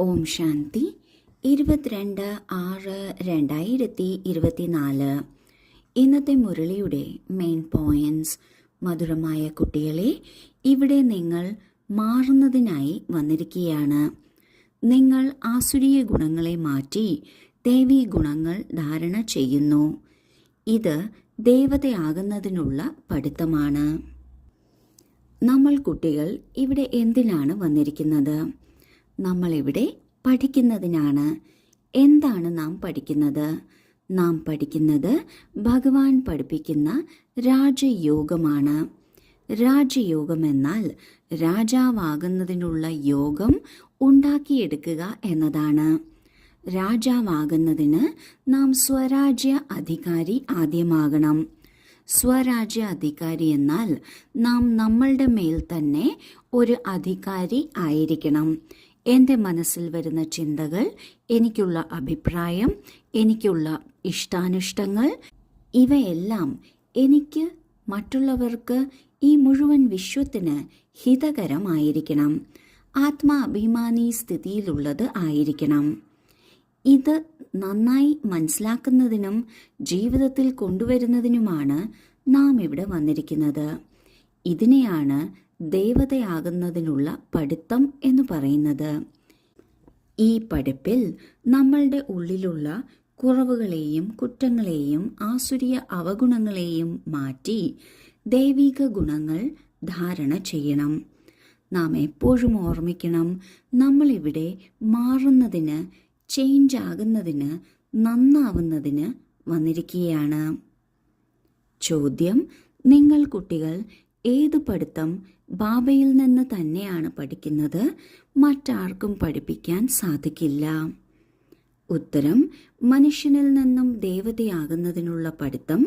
ഓം ശാന്തി 22/6/2024. ഇന്നത്തെ മുരളിയുടെ main points. മധുരമായ കുട്ടികളെ, ഇവിടെ നിങ്ങൾ മാറുന്നതിനായി വന്നിരിക്കുകയാണ്. നിങ്ങൾ ആസുരീയ ഗുണങ്ങളെ മാറ്റി ദേവീ ഗുണങ്ങൾ ധാരണ ചെയ്യുന്നു. ഇത് ദേവതയാകുന്നതിനുള്ള പഠിത്തമാണ്. നമ്മൾ കുട്ടികൾ ഇവിടെ എന്തിനാണ് വന്നിരിക്കുന്നത്? നമ്മളിവിടെ പഠിക്കുന്നതിനാണ്. എന്താണ് നാം പഠിക്കുന്നത്? നാം പഠിക്കുന്നത് ഭഗവാൻ പഠിപ്പിക്കുന്ന രാജയോഗമാണ്. രാജയോഗം എന്നാൽ രാജാവാകുന്നതിനുള്ള യോഗം ഉണ്ടാക്കിയെടുക്കുക എന്നതാണ്. രാജാവാകുന്നതിന് നാം സ്വരാജ്യ അധികാരി ആദ്യമാകണം. സ്വരാജ്യ അധികാരി എന്നാൽ നാം നമ്മളുടെ മേൽ തന്നെ ഒരു അധികാരി ആയിരിക്കണം. എൻ്റെ മനസ്സിൽ വരുന്ന ചിന്തകൾ, എനിക്കുള്ള അഭിപ്രായം, എനിക്കുള്ള ഇഷ്ടാനിഷ്ടങ്ങൾ, ഇവയെല്ലാം എനിക്ക്, മറ്റുള്ളവർക്ക്, ഈ മുഴുവൻ വിശ്വത്തിന് ഹിതകരമായിരിക്കണം. ആത്മാഭിമാനി സ്ഥിതിയിലുള്ളത് ആയിരിക്കണം. ഇത് നന്നായി മനസ്സിലാക്കുന്നതിനും ജീവിതത്തിൽ കൊണ്ടുവരുന്നതിനുമാണ് നാം ഇവിടെ വന്നിരിക്കുന്നത്. ഇതിനെയാണ് ദേവതയാകുന്നതിനുള്ള പഠിത്തം എന്ന് പറയുന്നത്. ഈ പഠിപ്പിൽ നമ്മളുടെ ഉള്ളിലുള്ള കുറവുകളെയും കുറ്റങ്ങളെയും ആസുരീയ അവഗുണങ്ങളെയും മാറ്റി ദൈവിക ഗുണങ്ങൾ ധാരണ ചെയ്യണം. നാം എപ്പോഴും ഓർമ്മിക്കണം, നമ്മളിവിടെ മാറുന്നതിന്, ചേഞ്ച് ആകുന്നതിന്, നന്നാവുന്നതിന് വന്നിരിക്കുകയാണ്. ചോദ്യം: നിങ്ങൾ കുട്ടികൾ ഏത് പഠിത്തം ബാബയിൽ നിന്ന് തന്നെയാണ് പഠിക്കുന്നത്? മറ്റാർക്കും പഠിപ്പിക്കാൻ സാധിക്കില്ല. ഉത്തരം: മനുഷ്യനിൽ നിന്നും ദേവതയാകുന്നതിനുള്ള പഠിത്തം,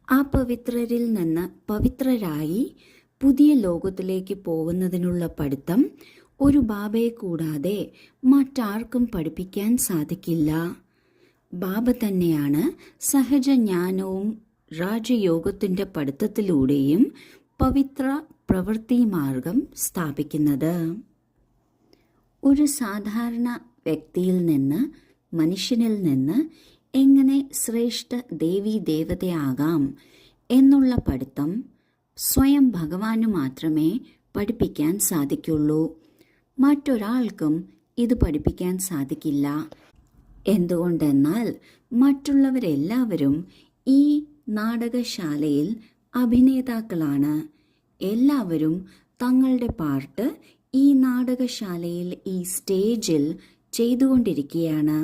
അപവിത്രരിൽ നിന്ന് പവിത്രരായി പുതിയ ലോകത്തിലേക്ക് പോകുന്നതിനുള്ള പഠിത്തം ഒരു ബാബയെ കൂടാതെ മറ്റാർക്കും പഠിപ്പിക്കാൻ സാധിക്കില്ല. ബാബ തന്നെയാണ് സഹജ ജ്ഞാനവും രാജയോഗത്തിന്റെ പഠിത്തത്തിലൂടെയും പവിത്ര പ്രവൃത്തി മാർഗം സ്ഥാപിക്കുന്നത്. ഒരു സാധാരണ വ്യക്തിയിൽ നിന്ന്, മനുഷ്യനിൽ നിന്ന് എങ്ങനെ ശ്രേഷ്ഠ ദേവീ ദേവതയാകാം എന്നുള്ള പഠിത്തം സ്വയം ഭഗവാനു മാത്രമേ പഠിപ്പിക്കാൻ സാധിക്കുള്ളൂ. മറ്റൊരാൾക്കും ഇത് പഠിപ്പിക്കാൻ സാധിക്കില്ല. എന്തുകൊണ്ടെന്നാൽ മറ്റുള്ളവരെല്ലാവരും ഈ നാടകശാലയിൽ അഭിനേതാക്കളാണ്. എല്ലാവരും തങ്ങളുടെ പാർട്ട് ഈ നാടകശാലയിൽ, ഈ സ്റ്റേജിൽ ചെയ്തുകൊണ്ടിരിക്കുകയാണ്.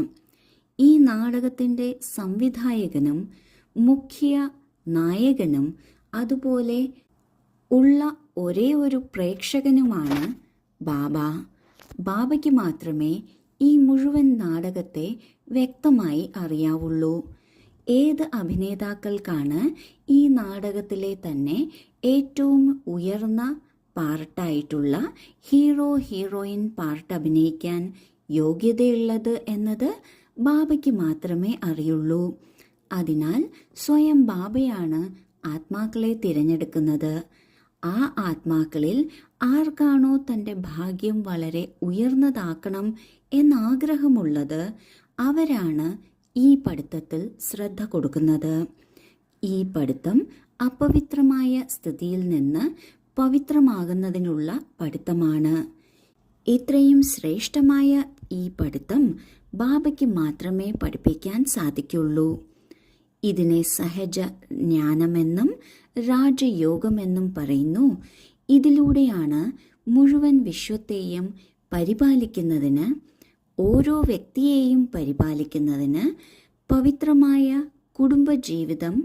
ഈ നാടകത്തിൻ്റെ സംവിധായകനും മുഖ്യ നായകനും അതുപോലെ ഉള്ള ഒരേ ഒരു പ്രേക്ഷകനുമാണ് ബാബ. ബാബയ്ക്ക് മാത്രമേ ഈ മുഴുവൻ നാടകത്തെ വ്യക്തമായി അറിയാവുള്ളൂ. ഏത് അഭിനേതാക്കൾക്കാണ് ഈ നാടകത്തിലെ തന്നെ ഏറ്റവും ഉയർന്ന പാർട്ടായിട്ടുള്ള ഹീറോ ഹീറോയിൻ പാർട്ട് അഭിനയിക്കാൻ യോഗ്യതയുള്ളത് എന്നത് ബാബയ്ക്ക് മാത്രമേ അറിയുള്ളൂ. അതിനാൽ സ്വയം ബാബയാണ് ആത്മാക്കളെ തിരഞ്ഞെടുക്കുന്നത്. ആ ആത്മാക്കളിൽ ആർക്കാണോ തൻ്റെ ഭാഗ്യം വളരെ ഉയർന്നതാക്കണം എന്നാഗ്രഹമുള്ളത് അവരാണ് ഈ പഠിത്തത്തിൽ ശ്രദ്ധ കൊടുക്കുന്നത്. ഈ പഠിത്തം അപവിത്രമായ സ്ഥിതിയിൽ നിന്ന് പവിത്രമാകുന്നതിനുള്ള പഠിത്തമാണ്. ഇത്രയും ശ്രേഷ്ഠമായ ഈ പഠിത്തം ബാബയ്ക്ക് മാത്രമേ പഠിപ്പിക്കാൻ സാധിക്കുള്ളൂ. ഇതിനെ സഹജ ജ്ഞാനമെന്നും രാജയോഗമെന്നും പറയുന്നു. ഇതിലൂടെയാണ് മുഴുവൻ വിശ്വത്തെയും പരിപാലിക്കുന്നതിന്, ഓരോ വ്യക്തിയെയും പരിപാലിക്കുന്നതിന് പവിത്രമായ കുടുംബജീവിതം,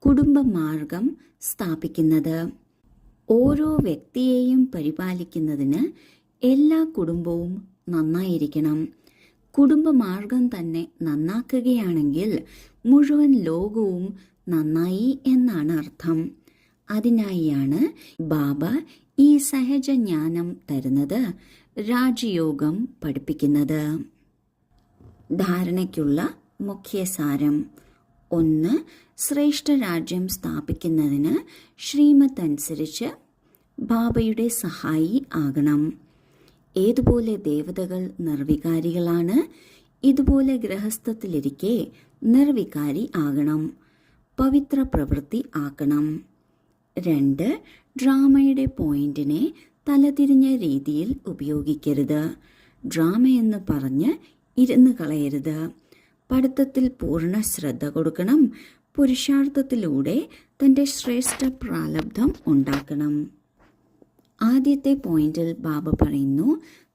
കുടുംബമാർഗം സ്ഥാപിക്കുന്നത്. ഓരോ വ്യക്തിയെയും പരിപാലിക്കുന്നതിന് എല്ലാ കുടുംബവും നന്നായിരിക്കണം. കുടുംബമാർഗം തന്നെ നന്നാക്കുകയാണെങ്കിൽ മുഴുവൻ ലോകവും നന്നായി എന്നാണ് അർത്ഥം. അതിനായാണ് ബാബ ഈ സഹജ ജ്ഞാനം തരുന്നത്, രാജയോഗം പഠിപ്പിക്കുന്നത്. ധാരണയ്ക്കുള്ള മുഖ്യസാരം: 1. ശ്രേഷ്ഠ രാജ്യം സ്ഥാപിക്കുന്നതിന് ശ്രീമത്ത് അനുസരിച്ച് ബാബയുടെ സഹായി ആകണം. ഏതുപോലെ ദേവതകൾ നിർവികാരികളാണ്, ഇതുപോലെ ഗൃഹസ്ഥത്തിലിരിക്കെ നിർവികാരി ആകണം. പവിത്ര പ്രവൃത്തി ആക്കണം. 2. ഡ്രാമയുടെ പോയിന്റിനെ തലതിരിഞ്ഞ രീതിയിൽ ഉപയോഗിക്കരുത്. ഡ്രാമയെന്ന് പറഞ്ഞ് ഇരുന്ന് കളയരുത്. പഠിത്തത്തിൽ പൂർണ്ണ ശ്രദ്ധ കൊടുക്കണം. പുരുഷാർത്ഥത്തിലൂടെ തൻ്റെ ശ്രേഷ്ഠ പ്രാലബ്ധം ഉണ്ടാക്കണം. ആദ്യത്തെ പോയിന്റിൽ ബാബ പറയുന്നു,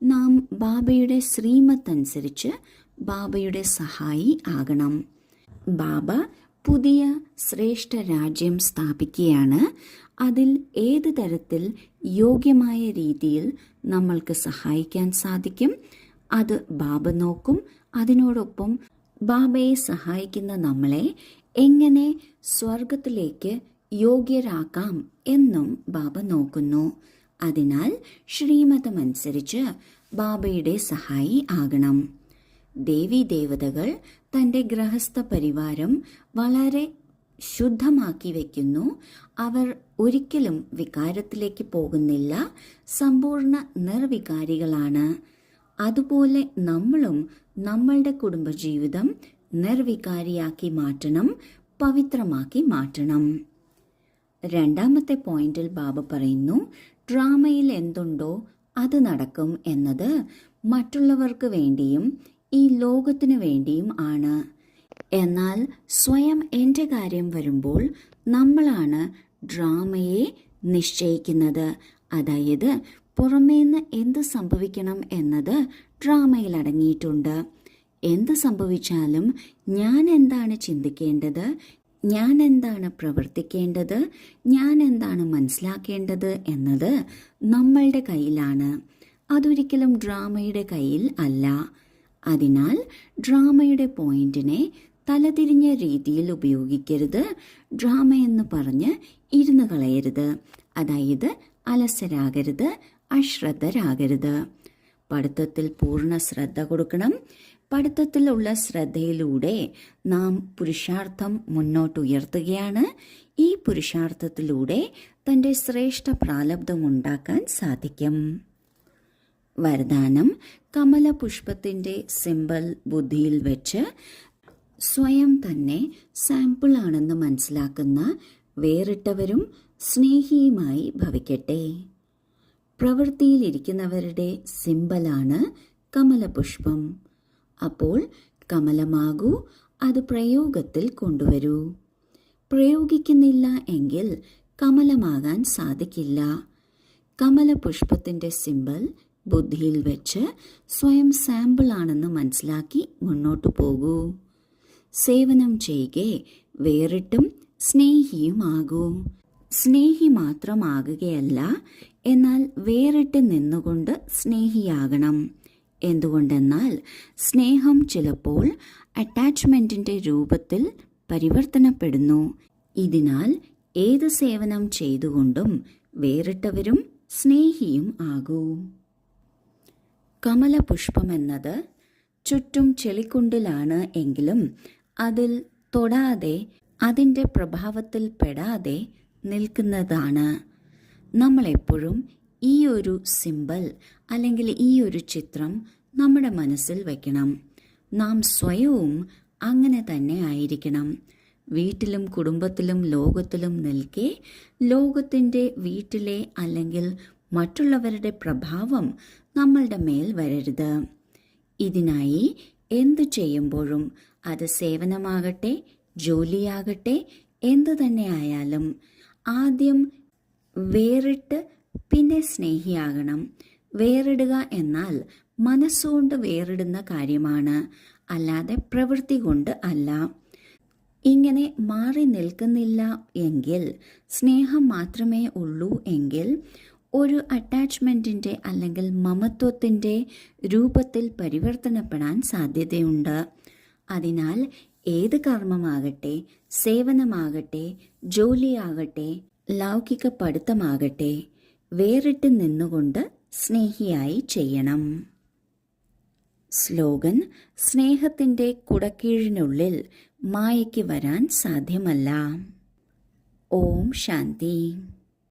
നാം ബാബയുടെ ശ്രീമത്ത് അനുസരിച്ച് ബാബയുടെ സഹായി ആകണം. ബാബ പുതിയ ശ്രേഷ്ഠ രാജ്യം സ്ഥാപിക്കുകയാണ്. അതിൽ ഏത് തരത്തിൽ യോഗ്യമായ രീതിയിൽ നമ്മൾക്ക് സഹായിക്കാൻ സാധിക്കും അത് ബാബ നോക്കും. അതിനോടൊപ്പം ബാബയെ സഹായിക്കുന്ന നമ്മളെ എങ്ങനെ സ്വർഗത്തിലേക്ക് യോഗ്യരാക്കാം എന്നും ബാബ നോക്കുന്നു. അതിനാൽ ശ്രീമതമനുസരിച്ച് ബാബയുടെ സഹായി ആകണം. ദേവീദേവതകൾ തൻ്റെ ഗൃഹസ്ഥ പരിവാരം വളരെ ശുദ്ധമാക്കി വയ്ക്കുന്നു. അവർ ഒരിക്കലും വികാരത്തിലേക്ക് പോകുന്നില്ല. സമ്പൂർണ്ണ നിർവികാരികളാണ്. അതുപോലെ നമ്മളും നമ്മളുടെ കുടുംബജീവിതം നിർവികാരിയാക്കി മാറ്റണം, പവിത്രമാക്കി മാറ്റണം. രണ്ടാമത്തെ പോയിന്റിൽ ബാബ പറയുന്നു, ഡ്രാമയിൽ എന്തുണ്ടോ അത് നടക്കും എന്നത് മറ്റുള്ളവർക്ക് വേണ്ടിയും ഈ ലോകത്തിനു വേണ്ടിയും ആണ്. എന്നാൽ സ്വയം എൻ്റെ കാര്യം വരുമ്പോൾ നമ്മളാണ് ഡ്രാമയെ നിശ്ചയിക്കുന്നത്. അതായത് പുറമേന്ന് എന്ത് സംഭവിക്കണം എന്നത് ഡ്രാമയിൽ അടങ്ങിയിട്ടുണ്ട്. എന്ത് സംഭവിച്ചാലും ഞാൻ എന്താണ് ചിന്തിക്കേണ്ടത്, ഞാൻ എന്താണ് പ്രവർത്തിക്കേണ്ടത്, ഞാൻ എന്താണ് മനസ്സിലാക്കേണ്ടത് എന്നത് നമ്മളുടെ കയ്യിലാണ്. അതൊരിക്കലും ഡ്രാമയുടെ കയ്യിൽ അല്ല. അതിനാൽ ഡ്രാമയുടെ പോയിന്റിനെ തലതിരിഞ്ഞ രീതിയിൽ ഉപയോഗിക്കരുത്. ഡ്രാമ എന്ന് പറഞ്ഞ് ഇരുന്ന് കളയരുത്. അതായത് അലസരാകരുത്, അശ്രദ്ധരാകരുത്. പഠിത്തത്തിൽ പൂർണ്ണ ശ്രദ്ധ കൊടുക്കണം. പഠിത്തത്തിലുള്ള ശ്രദ്ധയിലൂടെ നാം പുരുഷാർത്ഥം മുന്നോട്ടുയർത്തുകയാണ്. ഈ പുരുഷാർത്ഥത്തിലൂടെ തൻ്റെ ശ്രേഷ്ഠ പ്രാലബ്ധം ഉണ്ടാക്കാൻ സാധിക്കും. വരദാനം: കമലപുഷ്പത്തിൻ്റെ സിംബൽ ബുദ്ധിയിൽ വെച്ച് സ്വയം തന്നെ സാമ്പിൾ ആണെന്ന് മനസ്സിലാക്കുന്ന വേറിട്ടവരും സ്നേഹിയുമായി ഭവിക്കട്ടെ. പ്രവൃത്തിയിലിരിക്കുന്നവരുടെ സിംബലാണ് കമലപുഷ്പം. അപ്പോൾ കമലമാകൂ, അത് പ്രയോഗത്തിൽ കൊണ്ടുവരൂ. പ്രയോഗിക്കുന്നില്ല എങ്കിൽ കമലമാകാൻ സാധിക്കില്ല. കമലപുഷ്പത്തിൻ്റെ സിംബൽ ബുദ്ധിയിൽ വെച്ച് സ്വയം സാമ്പിൾ ആണെന്ന് മനസ്സിലാക്കി മുന്നോട്ടു പോകൂ. സേവനം ചെയ്യുക, വേറിട്ടും സ്നേഹിയുമാകൂ. സ്നേഹി മാത്രമാകുകയല്ല, എന്നാൽ വേറിട്ട് നിന്നുകൊണ്ട് സ്നേഹിയാകണം. എന്തുകൊണ്ടെന്നാൽ സ്നേഹം ചിലപ്പോൾ അറ്റാച്ച്മെൻറ്റിൻ്റെ രൂപത്തിൽ പരിവർത്തനപ്പെടുന്നു. ഇതിനാൽ ഏത് സേവനം ചെയ്തുകൊണ്ടും വേറിട്ടവരും സ്നേഹിയും ആകൂ. കമലപുഷ്പമെന്നത് ചുറ്റും ചെളിക്കുണ്ടിലാണ് എങ്കിലും അതിൽ തൊടാതെ അതിൻ്റെ പ്രഭാവത്തിൽ പെടാതെ നിൽക്കുന്നതാണ്. നമ്മളെപ്പോഴും ഈ ഒരു സിംബൽ അല്ലെങ്കിൽ ഈ ഒരു ചിത്രം നമ്മുടെ മനസ്സിൽ വയ്ക്കണം. നാം സ്വയവും അങ്ങനെ തന്നെ ആയിരിക്കണം. വീട്ടിലും കുടുംബത്തിലും ലോകത്തിലും നിൽക്കെ ലോകത്തിൻ്റെ വീട്ടിലെ അല്ലെങ്കിൽ മറ്റുള്ളവരുടെ പ്രഭാവം നമ്മളുടെ മേൽ വരരുത്. ഇതിനായി എന്തു ചെയ്യുമ്പോഴും, അത് സേവനമാകട്ടെ ജോലിയാകട്ടെ എന്തു തന്നെ ആയാലും, ആദ്യം വേറിട്ട് പിന്നെ സ്നേഹിയാകണം. വേറിടുക എന്നാൽ മനസ്സുകൊണ്ട് വേറിടുന്ന കാര്യമാണ്, അല്ലാതെ പ്രവൃത്തി കൊണ്ട് അല്ല. ഇങ്ങനെ മാറി നിൽക്കുന്നില്ല എങ്കിൽ, സ്നേഹം മാത്രമേ ഉള്ളൂ എങ്കിൽ ഒരു അറ്റാച്ച്മെൻറ്റിൻ്റെ അല്ലെങ്കിൽ മമത്വത്തിൻ്റെ രൂപത്തിൽ പരിവർത്തനപ്പെടാൻ സാധ്യതയുണ്ട്. അതിനാൽ ഏത് കർമ്മമാകട്ടെ, സേവനമാകട്ടെ, ജോലിയാകട്ടെ, ലൗകിക പഠിത്തമാകട്ടെ, വേറിട്ട് നിന്നുകൊണ്ട് സ്നേഹിയായി ചെയ്യണം. സ്ലോഗൻ: സ്നേഹത്തിൻ്റെ കുടക്കീഴിനുള്ളിൽ മായയ്ക്ക് വരാൻ സാധ്യമല്ല. ഓം ശാന്തി.